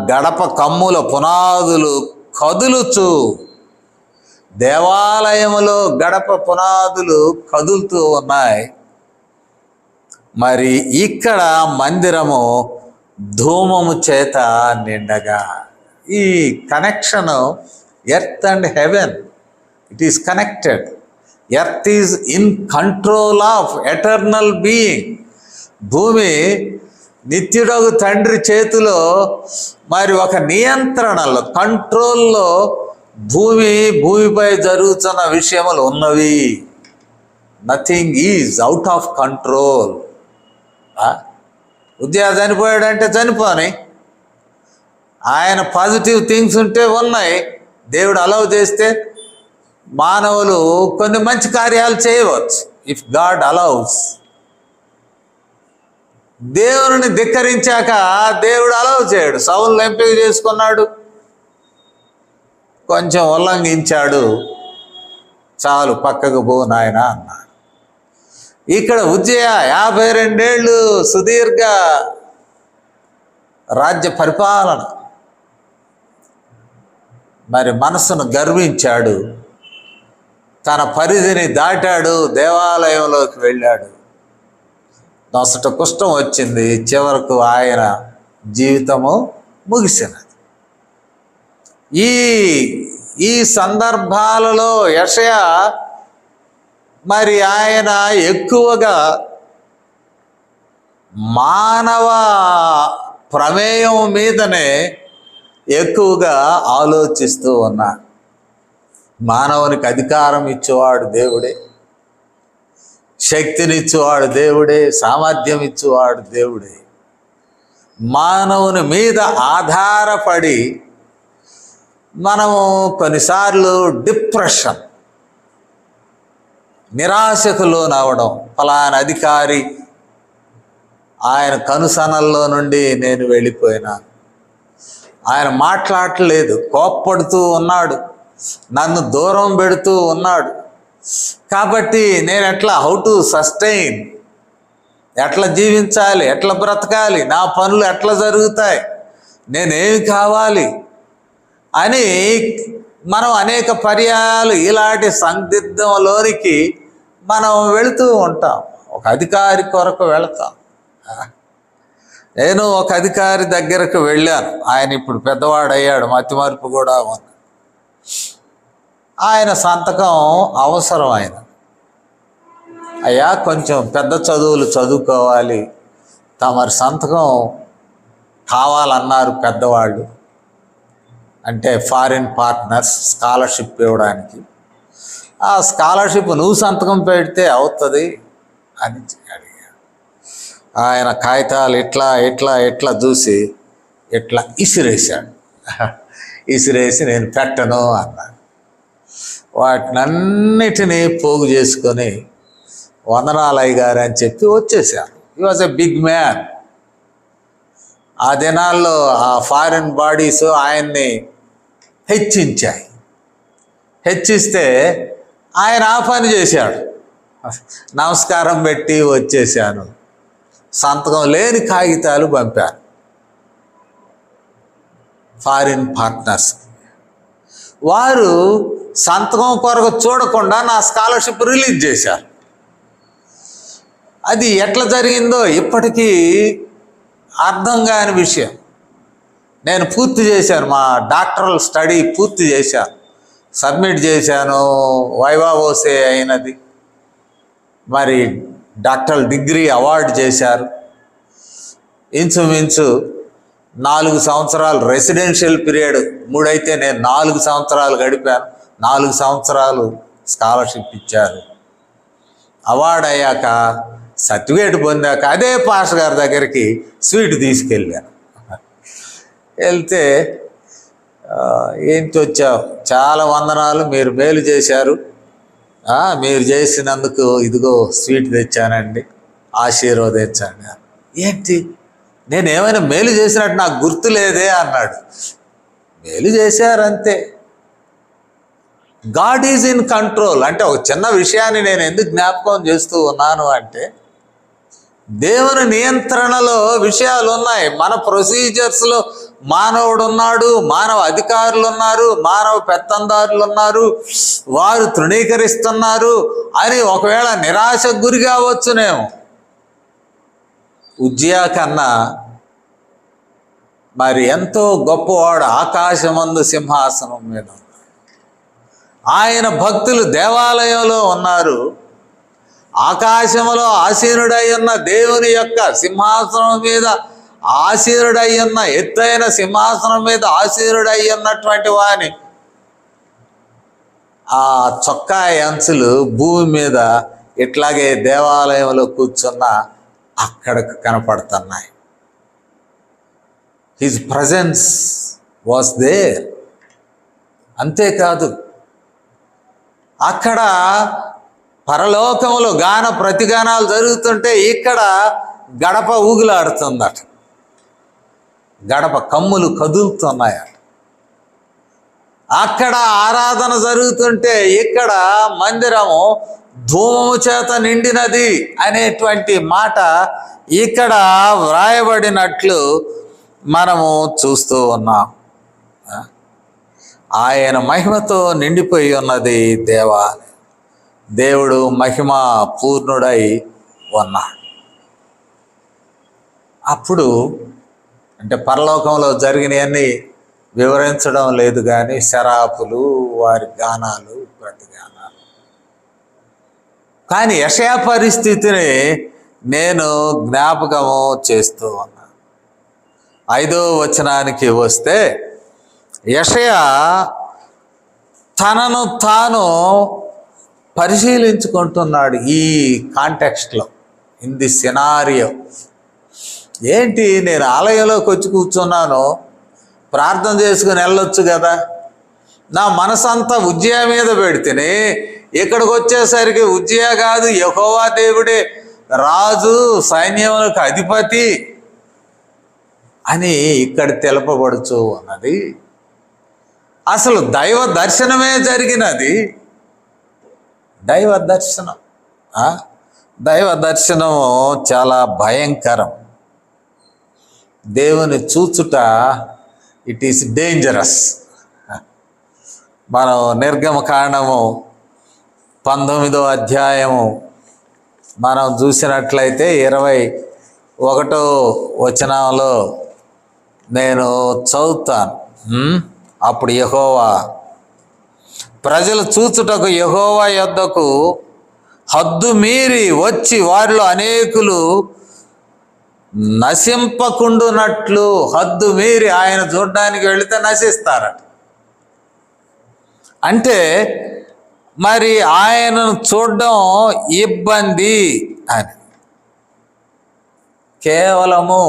Speaker 1: గడప కమ్ముల పునాదులు కదులుచు. దేవాలయములో గడప పునాదులు కదులుతూ ఉన్నాయి. మరి ఇక్కడ మందిరము ధూమము చేత నిండగా. ఈ connection earth and heaven, it is connected. Earth is in control of eternal being. భూమి నిత్యుడగు తండ్రి చేతిలో మరి ఒక నియంత్రణలో, కంట్రోల్లో భూమిపై జరుగుతున్న విషయములు ఉన్నవి. Nothing is out of control. ఉజ్జయా చనిపోయాడంటే చనిపోని, ఆయన పాజిటివ్ థింగ్స్ ఉంటే ఉన్నాయి. దేవుడు అలౌ చేస్తే మానవులు కొన్ని మంచి కార్యాలు చేయవచ్చు, ఇఫ్ గాడ్ అలౌస్. దేవుని ధిక్కరించాక దేవుడు అలౌ చేయడు. సౌలును ఎంపిక చేసుకున్నాడు, కొంచెం ఉల్లంఘించాడు, చాలు పక్కకు పో నాయన అన్నాడు. ఇక్కడ ఉజ్జయ 52 ఏళ్ళు సుదీర్ఘ రాజ్య పరిపాలన. మరి మనసును గర్వించాడు, తన పరిధిని దాటాడు, దేవాలయంలోకి వెళ్ళాడు. నొసట కుష్ఠం వచ్చింది, చివరకు ఆయన జీవితము ముగిసినది. ఈ సందర్భాలలో యెషయా మరి ఆయన ఎక్కువగా మానవ ప్రమేయం మీదనే ఎక్కువగా ఆలోచిస్తూ ఉన్నాడు. మానవునికి అధికారం ఇచ్చేవాడు దేవుడే, శక్తినిచ్చేవాడు దేవుడే, సామర్థ్యం ఇచ్చేవాడు దేవుడే. మానవుని మీద ఆధారపడి మనము కొన్నిసార్లు డిప్రెషన్, నిరాశకు లోనవడం. ఫలానా అధికారి ఆయన కనుసనల్లో నుండి నేను వెళ్ళిపోయినాను, ఆయన మాట్లాడలేదు, కోప్పడుతూ ఉన్నాడు, నన్ను దూరం పెడుతూ ఉన్నాడు, కాబట్టి నేను హౌ టు సస్టైన్, ఎట్లా జీవించాలి, ఎట్లా బ్రతకాలి, నా పనులు ఎట్లా జరుగుతాయి, నేనేమి కావాలి అని మనం అనేక పర్యాయాలు ఇలాంటి సందిగ్ధంలోనికి మనం వెళుతూ ఉంటాం. ఒక అధికారి కొరకు వెళతాం. నేను ఒక అధికారి దగ్గరకు వెళ్ళాను. ఆయన ఇప్పుడు పెద్దవాడయ్యాడు, మతిమరుపు కూడా ఉంది. ఆయన సంతకం అవసరం. అయ్యా కొంచెం పెద్ద చదువులు చదువుకోవాలి, తమరి సంతకం కావాలన్నారు పెద్దవాళ్ళు, అంటే ఫారిన్ పార్ట్నర్స్ స్కాలర్షిప్ ఇవ్వడానికి. ఆ స్కాలర్షిప్ నువ్వు సంతకం పెడితే అవుతుంది అని అడిగాడు. ఆయన కాగితాలు ఇట్లా ఇట్లా ఇట్లా చూసి ఇట్లా ఇసిరేశాడు. ఇసిరేసి నేను పెట్టను అన్నాడు. వాటినన్నిటినీ పోగు చేసుకొని వందనాలయ్య గారు అని చెప్పి వచ్చేసాను. He was a big man. ఆ దినాల్లో ఆ ఫారిన్ బాడీస్ ఆయన్ని హెచ్చించాయి. హెచ్చిస్తే ఆయన ఆ పని చేశాడు. నమస్కారం పెట్టి వచ్చేసాను. సంతకం లేని కాగితాలు పంపాను ఫారిన్ పార్ట్నర్స్. వారు సంతకం కొరకు చూడకుండా నా స్కాలర్షిప్ రిలీజ్ చేశారు. అది ఎట్లా జరిగిందో ఇప్పటికీ అర్థం కాని విషయం. నేను పూర్తి చేశాను, మా డాక్టరల్ స్టడీ పూర్తి చేశాను, సబ్మిట్ చేశాను, వైవా ఓసే అయినది. మరి డాక్టరల్ డిగ్రీ అవార్డు చేశారు. ఇంచుమించు 4 సంవత్సరాలు రెసిడెన్షియల్ పీరియడ్, 3 అయితే నేను 4 సంవత్సరాలు గడిపాను. 4 సంవత్సరాలు స్కాలర్షిప్ ఇచ్చారు. అవార్డు అయ్యాక సర్టిఫికేట్ పొందాక అదే పాస్టర్ గారి దగ్గరికి స్వీట్ తీసుకెళ్ళాను. వెళ్తే ఏంటి వచ్చావు, చాలా వందనాలు, మీరు మేలు చేశారు, మీరు చేసినందుకు ఇదిగో స్వీట్ తెచ్చానండి, ఆశీర్వదించండి. ఏంటి, నేనేమైనా మేలు చేసినట్టు నాకు గుర్తు లేదే అన్నాడు. మేలు చేశారంతే. God is in control. అంటే ఒక చిన్న విషయాన్ని నేను ఎందుకు జ్ఞాపకం చేస్తూ ఉన్నాను అంటే, దేవుని నియంత్రణలో విషయాలు ఉన్నాయి. మన ప్రొసీజర్స్లో మానవుడు ఉన్నాడు, మానవ అధికారులు ఉన్నారు, మానవ పెత్తందారులు ఉన్నారు, వారు తృణీకరిస్తున్నారు అని ఒకవేళ నిరాశకు గురి కావచ్చునేమో. ఉజ్జియా కన్నా మరి ఎంతో గొప్పవాడు ఆకాశమందు సింహాసనం మీద. ఆయన భక్తులు దేవాలయంలో ఉన్నారు. ఆకాశంలో ఆసీనుడై ఉన్న దేవుని యొక్క సింహాసనం మీద ఆసీనుడై ఉన్న, ఎత్తైన సింహాసనం మీద ఆసీనుడై ఉన్నటువంటి వాని ఆ చొక్కా అంచులు భూమి మీద ఇట్లాగే దేవాలయంలో కూర్చున్న అక్కడికి కనపడుతున్నాయి. His presence was there. అంతేకాదు, అక్కడ పరలోకములో గాన ప్రతిగానాలు జరుగుతుంటే ఇక్కడ గడప ఊగులాడుతుందట, గడప కమ్ములు కదులుతున్నాయట. అక్కడ ఆరాధన జరుగుతుంటే ఇక్కడ మందిరము ధూమము చేత నిండినది అనేటువంటి మాట ఇక్కడ వ్రాయబడినట్లు మనము చూస్తూ ఉన్నాం. ఆయన మహిమతో నిండిపోయి ఉన్నది దేవాలయం. దేవుడు మహిమ పూర్ణుడై ఉన్నాడు. అప్పుడు అంటే పరలోకంలో జరిగినవన్నీ వివరించడం లేదు కానీ శరాపులు, వారి గానాలు, ప్రతిగానాలు. కానీ యెషయా పరిస్థితిని నేను జ్ఞాపకము చేస్తూ ఉన్నాను. 5వ వచనానికి వస్తే, యెషయా తనను తాను పరిశీలించుకుంటున్నాడు ఈ కాంటెక్స్ట్లో, ఇన్ ది సినారియో. ఏంటి, నేను ఆలయంలోకి వచ్చి కూర్చున్నాను, ప్రార్థన చేసుకుని వెళ్ళొచ్చు కదా, నా మనసంతా ఉజ్జియా మీద పెడితేనే ఇక్కడికి వచ్చేసరికి ఉజ్జియా కాదు, యెహోవా దేవుడే రాజు, సైన్యములకు అధిపతి అని ఇక్కడ తెలపబడుచు ఉన్నది. అసలు దైవ దర్శనమే జరిగినది. దైవ దర్శనం, దైవ దర్శనము చాలా భయంకరం. దేవుని చూచుట ఇట్ ఈస్ డేంజరస్. మనం నిర్గమకాండము 19వ అధ్యాయము మనం చూసినట్లయితే 21వ వచనంలో నేను చదువుతాను. అప్పుడు యెహోవా, ప్రజలు చూచుటకు యెహోవా యొద్దకు హద్దు మీరి వచ్చి వారిలో అనేకులు నశింపకుండునట్లు, హద్దు మీరి ఆయన చూడడానికి వెళితే నశిస్తారట. అంటే మరి ఆయనను చూడడం ఇబ్బంది అని. కేవలము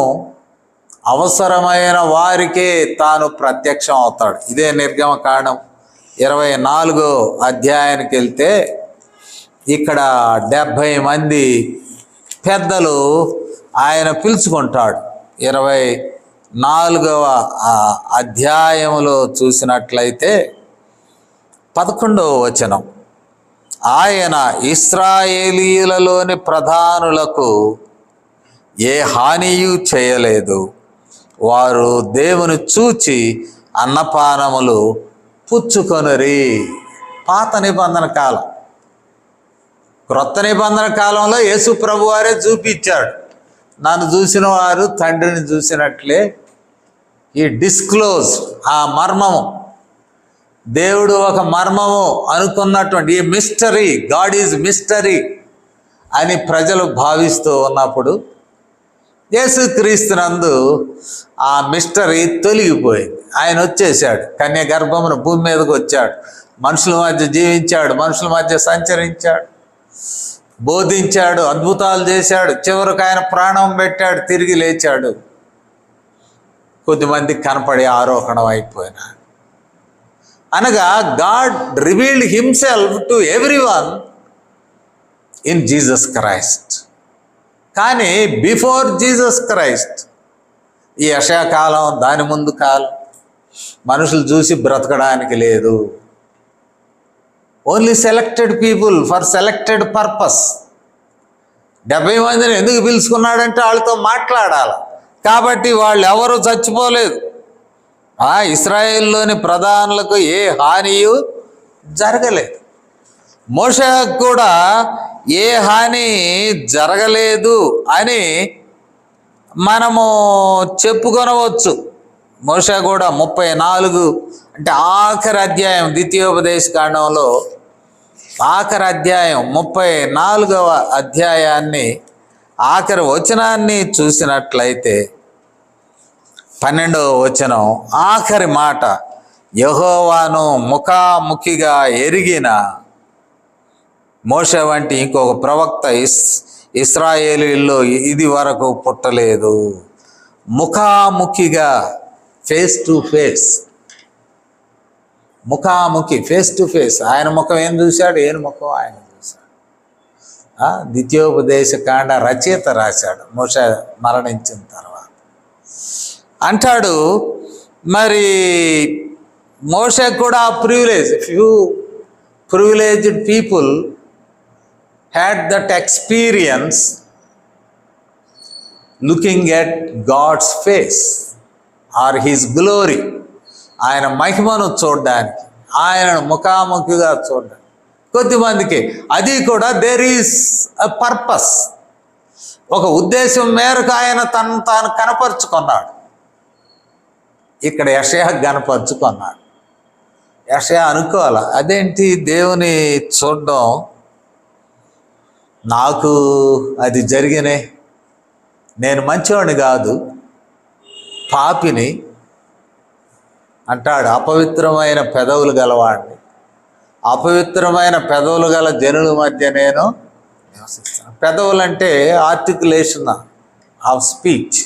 Speaker 1: అవసరమైన వారికే తాను ప్రత్యక్షం అవుతాడు. ఇదే నిర్గమకాండం 24వ అధ్యాయానికి వెళ్తే ఇక్కడ 70 మంది పెద్దలు ఆయన పిలుచుకుంటాడు. 24వ అధ్యాయంలో చూసినట్లయితే 11వ వచనం, ఆయన ఇశ్రాయేలీయులలోని ప్రధానులకు ఏ హానియు చేయలేదు, వారు దేవుని చూచి అన్నపానములు పుచ్చుకొనిరి. పాత నిబంధన కాలం. క్రొత్త నిబంధన కాలంలో యేసు ప్రభు వారే చూపించాడు, నన్ను చూసిన వారు తండ్రిని చూసినట్లే. ఈ డిస్క్లోజ్, ఆ మర్మము, దేవుడు ఒక మర్మము అనుకున్నటువంటి ఈ మిస్టరీ, గాడ్ ఈజ్ మిస్టరీ అని ప్రజలు భావిస్తూ ఉన్నప్పుడు యేసుక్రీస్తునందు ఆ మిస్టరీ తొలగిపోయింది. ఆయన వచ్చేసాడు, కన్య గర్భమును భూమి మీదకి వచ్చాడు, మనుషుల మధ్య జీవించాడు, మనుషుల మధ్య సంచరించాడు, బోధించాడు, అద్భుతాలు చేశాడు, చివరికి ఆయన ప్రాణం పెట్టాడు, తిరిగి లేచాడు. కొద్దిమందికి కనపడి ఆరోహణం అయిపోయినాడు. అనగా God revealed himself to everyone in Jesus Christ. కానీ బిఫోర్ జీసస్ క్రైస్ట్, ఈ యెషయా కాలం, దాని ముందు కాలం మనుషులు చూసి బ్రతకడానికి లేదు. Only selected people for selected purpose. 70 మందిని ఎందుకు పిలుచుకున్నాడంటే వాళ్ళతో మాట్లాడాలి కాబట్టి. వాళ్ళు ఎవరు చచ్చిపోలేదు. ఇశ్రాయేల్లోని ప్రధానులకు ఏ హానియు జరగలేదు. మోషేకు కూడా ఏ హాని జరగలేదు అని మనము చెప్పుకొనవచ్చు. మోషే కూడా 34 అంటే ఆఖరి అధ్యాయం, ద్వితీయోపదేశ కాండంలో ఆఖరి అధ్యాయం 34వ అధ్యాయాన్ని ఆఖరి వచనాన్ని చూసినట్లయితే 12వ వచనం ఆఖరి మాట, యెహోవాను ముఖాముఖిగా ఎరిగిన మోషే వంటి ఇంకొక ప్రవక్త ఇస్రాయేలీల్లో ఇది వరకు పుట్టలేదు. ముఖాముఖిగా, ఫేస్ టు ఫేస్, ముఖాముఖి, ఫేస్ టు ఫేస్. ఆయన ముఖం ఏం చూశాడు, ఏను ముఖం ఆయన చూశాడు. ద్వితీయోపదేశ కాండ రచయిత రాశాడు మోషే మరణించిన తర్వాత. అంటాడు మరి మోషే కూడా privilege, few privileged people had that experience looking at God's face or his glory. ఆయన మహిమను చూడడానికి, ఆయనను ముఖాముఖిగా చూడడానికి కొద్దిమందికి. అది కూడా దేర్ ఈస్ అ పర్పస్, ఒక ఉద్దేశం మేరకు ఆయన తను తాను కనపరుచుకున్నాడు. ఇక్కడ యెషయా కనపరుచుకున్నాడు. యెషయా అనుకోవాలా, అదేంటి దేవుని చూడడం, నాకు అది జరిగినే, నేను మంచివాడిని కాదు, పాపిని అంటాడు. అపవిత్రమైన పెదవులు గలవాడిని, అపవిత్రమైన పెదవులు గల జనుల మధ్య నేను నివసిస్తాను. పెదవులు అంటే ఆర్టికులేషన్ ఆఫ్ స్పీచ్,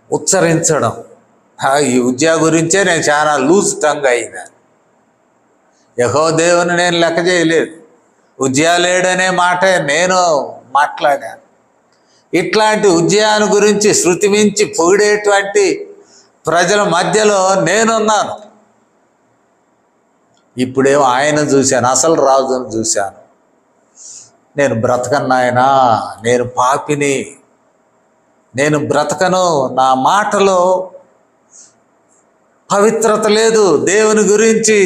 Speaker 1: ఉచ్చరించడం. ఈ ఉద్యోగ గురించే నేను చాలా లూజ్ టంగ్ అయినా. యెహోవా దేవుని నేను లెక్క చేయలేదు, ఉజ్జయా లేడనే మాట నేను మాట్లాడాను. ఇట్లాంటి ఉజ్జయాను గురించి శృతి మించి పొగిడేటువంటి ప్రజల మధ్యలో నేనున్నాను. ఇప్పుడేమో ఆయన చూశాను, అసలు రాజును చూశాను. నేను బ్రతకన్నాయనా, నేను పాపిని, నేను బ్రతకను, నా మాటలో పవిత్రత లేదు, దేవుని గురించి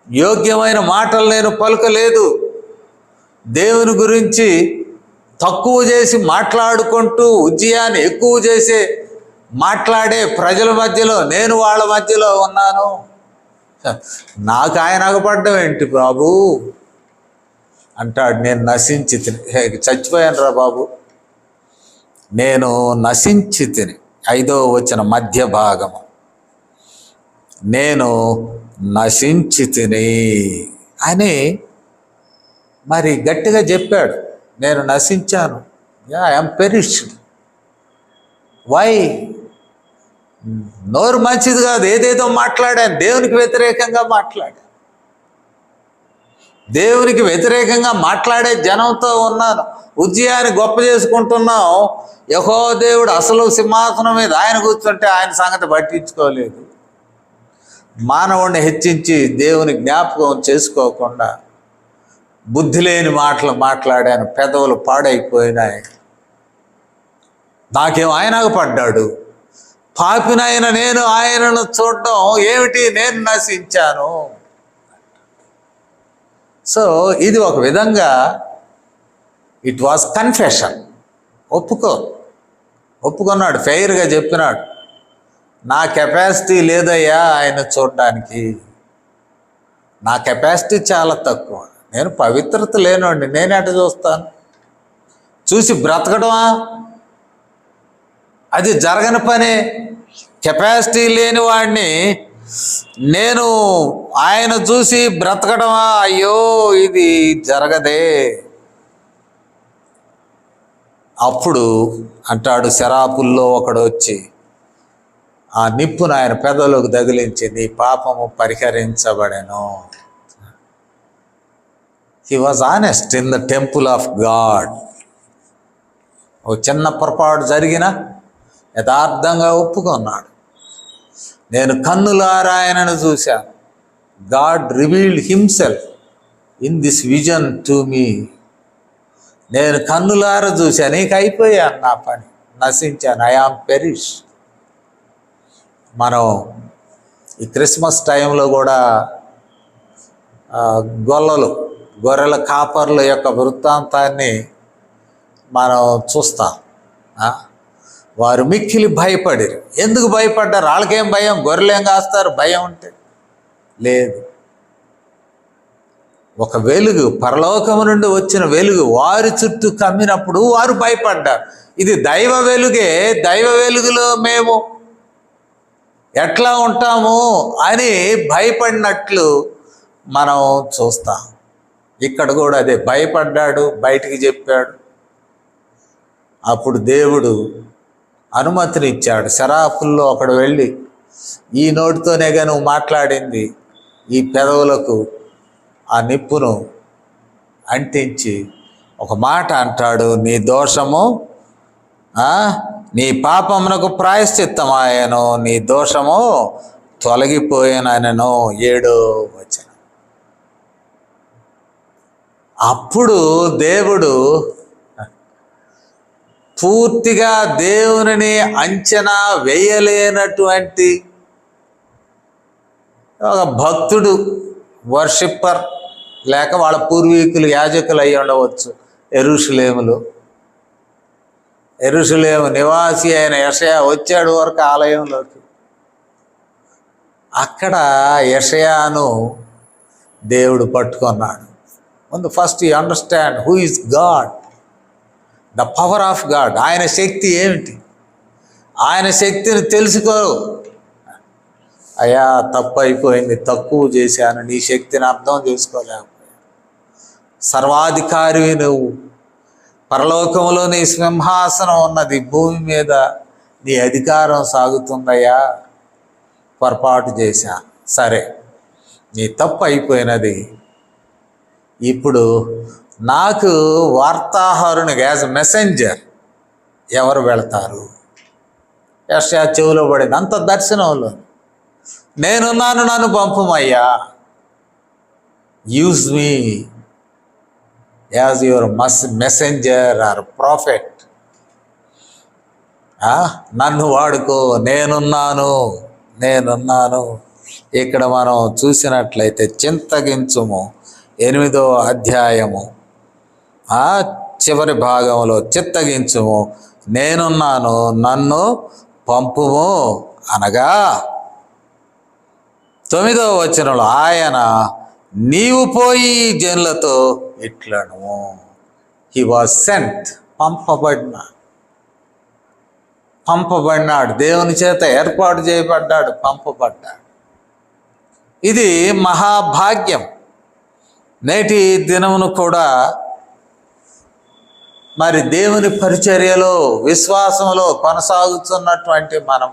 Speaker 1: యోగ్యమైన మాటలు నేను పలుకలేదు, దేవుని గురించి తక్కువ చేసి మాట్లాడుకుంటూ ఉజ్జయాన్ని ఎక్కువ చేసే మాట్లాడే ప్రజల మధ్యలో నేను వాళ్ళ మధ్యలో ఉన్నాను. నాకు ఆయన అగపడ్డం ఏంటి బాబు అంటాడు. నేను నశించి చచ్చిపోయాను రా బాబు, నేను నశించి తిని. 5వ వచనం మధ్య భాగము, నేను నశించి తిని అని మరి గట్టిగా చెప్పాడు. నేను నశించాను, ఐఎమ్ పెరిష్డ్. వై? నోరు మంచిది కాదు, ఏదేదో మాట్లాడాను, దేవునికి వ్యతిరేకంగా మాట్లాడాను, దేవునికి వ్యతిరేకంగా మాట్లాడే జనంతో ఉన్నాను. ఉజ్జయాన్ని గొప్ప చేసుకుంటున్నాం, యెహోవా దేవుడు అసలు సింహాసనం మీద ఆయన కూర్చుంటే ఆయన సంగతి పట్టించుకోలేదు. మానవుడిని హెచ్చించి దేవుని జ్ఞాపకం చేసుకోకుండా బుద్ధి లేని మాటలు మాట్లాడాను, పెదవులు పాడైపోయినాయి. నాకేం ఆయనకు పడ్డాడు, పాపినైన నేను ఆయనను చూడడం ఏమిటి, నేను నశించాను. సో ఇది ఒక విధంగా ఇట్ వాజ్ కన్ఫెషన్. ఒప్పుకున్నాడు, ఫెయిర్గా చెప్పినాడు, నా కెపాసిటీ లేదయ్యా ఆయన చూడడానికి, నా కెపాసిటీ చాలా తక్కువ, నేను పవిత్రత లేనండి, నేను ఎట చూస్తాను, చూసి బ్రతకడమా, అది జరగని పనే. కెపాసిటీ లేని వాడిని నేను ఆయన చూసి బ్రతకడమా, అయ్యో ఇది జరగదే. అప్పుడు అంటాడు, శరాపుల్లో ఒకడు వచ్చి ఆ నిప్పును ఆయన పెదవులకు తగిలించి నీ పాపము పరిహరించబడెను. He was honest in the temple of God. ఓ చిన్న పొరపాటు జరిగినా యథార్థంగా ఒప్పుకున్నాడు. నేను కన్నులారా ఆయనను చూశాను. God revealed himself in this vision to me. నేను కన్నులారా చూశాను, నీకు అయిపోయాను, నా పని నశించాను, ఐ ఆమ్ పెరిష్. మనం ఈ క్రిస్మస్ టైంలో కూడా గొర్రెల కాపర్ల యొక్క వృత్తాంతాన్ని మనం చూస్తాం. వారు మిక్కిలి భయపడిరు. ఎందుకు భయపడ్డారు? వాళ్ళకేం భయం? గొర్రెలేం కాస్తారు భయం ఉంటే? లేదు. ఒక వెలుగు, పరలోకము నుండి వచ్చిన వెలుగు వారి చుట్టూ కమ్మినప్పుడు వారు భయపడ్డారు. ఇది దైవ వెలుగే, దైవ వెలుగులో మేము ఎట్లా ఉంటాము అని భయపడినట్లు మనం చూస్తాం. ఇక్కడ కూడా అదే, భయపడ్డాడు, బయటికి చెప్పాడు. అప్పుడు దేవుడు అనుమతిని ఇచ్చాడు. శరాపుల్లో ఒకడు వెళ్ళి, ఈ నోటితోనేగా నువ్వు మాట్లాడింది, ఈ పెదవులకు ఆ నిప్పును అంటించి ఒక మాట అంటాడు, నీ దోషము నీ పాపమునకు ప్రాయశ్చిత్తమాయను, నీ దోషము తొలగిపోయినను. 7వ వచనం. అప్పుడు దేవుడు పూర్తిగా దేవునిని అంచనా వేయలేనటువంటి ఒక భక్తుడు, వర్షిప్పర్, లేక వాళ్ళ పూర్వీకులు యాజకులు అయి ఉండవచ్చు. యెరూషలేము నివాసి అయిన యెషయా వచ్చాడు వరకు ఆలయంలోకి. అక్కడ యెషయాను దేవుడు పట్టుకున్నాడు. ముందు first you understand who is God, the power of God. ఆయన శక్తి ఏమిటి, ఆయన శక్తిని తెలుసుకో. అయ్యా, తప్పు అయిపోయింది, తక్కువ చేశాను, నీ శక్తిని అర్థం చేసుకోలేకపోయా. సర్వాధికారివి నువ్వు, పరలోకంలో నీ సింహాసనం ఉన్నది, భూమి మీద నీ అధికారం సాగుతుందయ్యా, పొరపాటు చేశా. సరే, నీ తప్పు అయిపోయినది. ఇప్పుడు నాకు వార్తాహరునిగా యాజ్ మెసెంజర్ ఎవరు వెళతారు? యెషయా చెవిలో పడింది అంత దర్శనంలో, నేనున్నాను, నన్ను పంపుమయ్యా, use me as your messenger or prophet. నన్ను వాడుకో, నేనున్నాను. ఇక్కడ మనం చూసినట్లయితే చింతగించుము 8వ అధ్యాయము చివరి భాగంలో, చిత్తగించుము, నేనున్నాను, నన్ను పంపుము అనగా 9వ వచనంలో ఆయన, నీవు పోయి జనులతో ఇట్లను. హీ వాజ్ సెంట్, పంపబడినాడు, దేవుని చేత ఏర్పాటు చేయబడ్డాడు, పంపబడ్డాడు. ఇది మహాభాగ్యం. నేటి దినమును కూడా మరి దేవుని పరిచర్యలో, విశ్వాసంలో కొనసాగుతున్నటువంటి మనం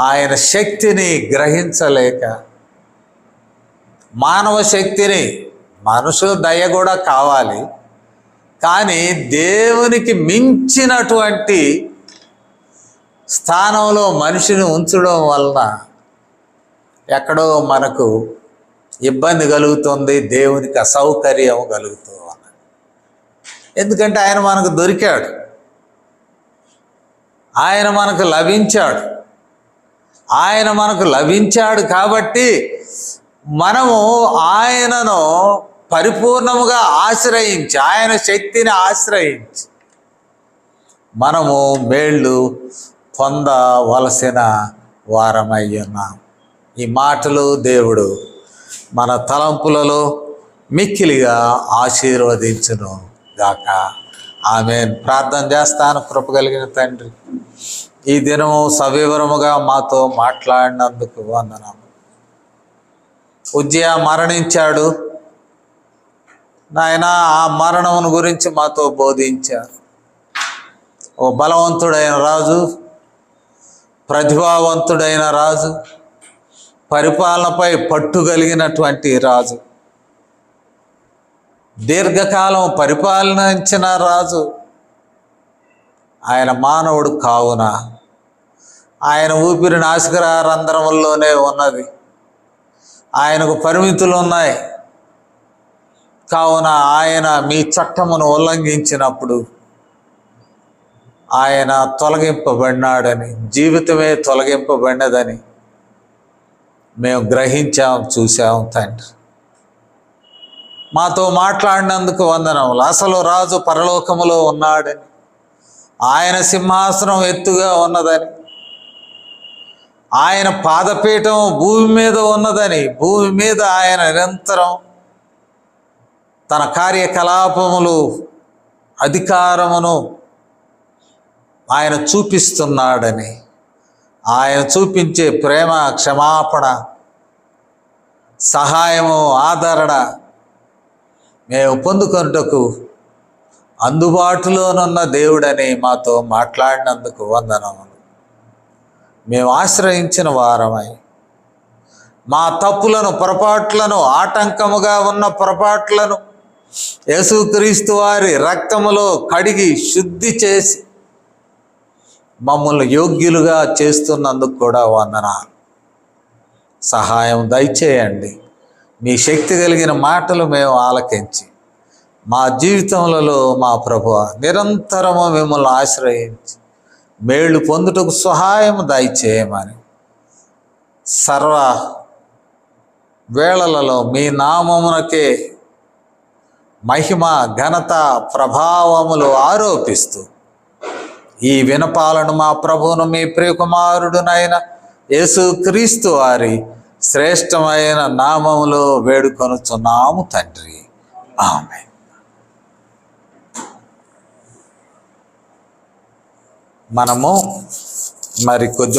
Speaker 1: ఆయన శక్తిని గ్రహించలేక, మానవ శక్తిని, మనుషుల దయ కూడా కావాలి, కానీ దేవునికి మించినటువంటి స్థానంలో మనిషిని ఉంచడం వలన ఎక్కడో మనకు ఇబ్బంది కలుగుతుంది, దేవునికి అసౌకర్యం కలుగుతూ ఉన్నది. ఎందుకంటే ఆయన మనకు దొరికాడు, ఆయన మనకు లభించాడు కాబట్టి మనము ఆయనను పరిపూర్ణముగా ఆశ్రయించి, ఆయన శక్తిని ఆశ్రయించి మనము మేళ్ళు పొందవలసిన వారమై ఉన్నాం. ఈ మాటలు దేవుడు మన తలంపులలో మిక్కిలిగా ఆశీర్వదించును గాక. ఆమేన్. ప్రార్థన చేస్తాను. కృపగలిగిన తండ్రి, ఈ దినము సవివరముగా మాతో మాట్లాడినందుకు వందనాలు. ఉజ్జియా మరణించాడు నాయన, ఆ మరణమును గురించి మాతో బోధించారు. ఓ బలవంతుడైన రాజు, ప్రతిభావంతుడైన రాజు, పరిపాలనపై పట్టుగలిగినటువంటి రాజు, దీర్ఘకాలం పరిపాలించిన రాజు, ఆయన మానవుడు కావున ఆయన ఊపిరి నాసికా రంధ్రముల్లోనే ఉన్నది, ఆయనకు పరిమితులు ఉన్నాయి. కావున ఆయన మీ చట్టమును ఉల్లంఘించినప్పుడు ఆయన తొలగింపబడినాడని, జీవితమే తొలగింపబడినదని మేము గ్రహించాం, చూసాం. తండ్రి, మాతో మాట్లాడినందుకు వందనములు. అసలు రాజు పరలోకములో ఉన్నాడని, ఆయన సింహాసనం ఎత్తుగా ఉన్నదని, ఆయన పాదపీఠం భూమి మీద ఉన్నదని, భూమి మీద ఆయన నిరంతరం తన కార్యకలాపములు, అధికారమును ఆయన చూపిస్తున్నాడని, ఆయన చూపించే ప్రేమ, క్షమాపణ, సహాయము, ఆదరణ మేము పొందుకొనుటకు అందుబాటులోనున్న దేవుడని మాతో మాట్లాడినందుకు వందనములు. మేము ఆశ్రయించిన వారమై మా తప్పులను, పొరపాట్లను, ఆటంకముగా ఉన్న పొరపాట్లను యేసుక్రీస్తు వారి రక్తములో కడిగి శుద్ధి చేసి మమ్మల్ని యోగ్యులుగా చేస్తున్నందుకు కూడా వందనాలు. సహాయం దయచేయండి. మీ శక్తి కలిగిన మాటలు మేము ఆలకించి మా జీవితములలో మా ప్రభువ నిరంతరము మిమ్మల్ని ఆశ్రయించి మేళ్ళు పొందుటకు సహాయం దయచేయమని సర్వ వేళలలో మీ నామమునకే మహిమ, ఘనత, ప్రభావములు ఆరోపిస్తూ ఈ వినపాలను మా ప్రభువును మీ ప్రియకుమారుడునైన యేసుక్రీస్తు వారి శ్రేష్టమైన నామములో వేడుకొనుచున్నాము తండ్రి. ఆమేన్. మనము మరి కొద్ది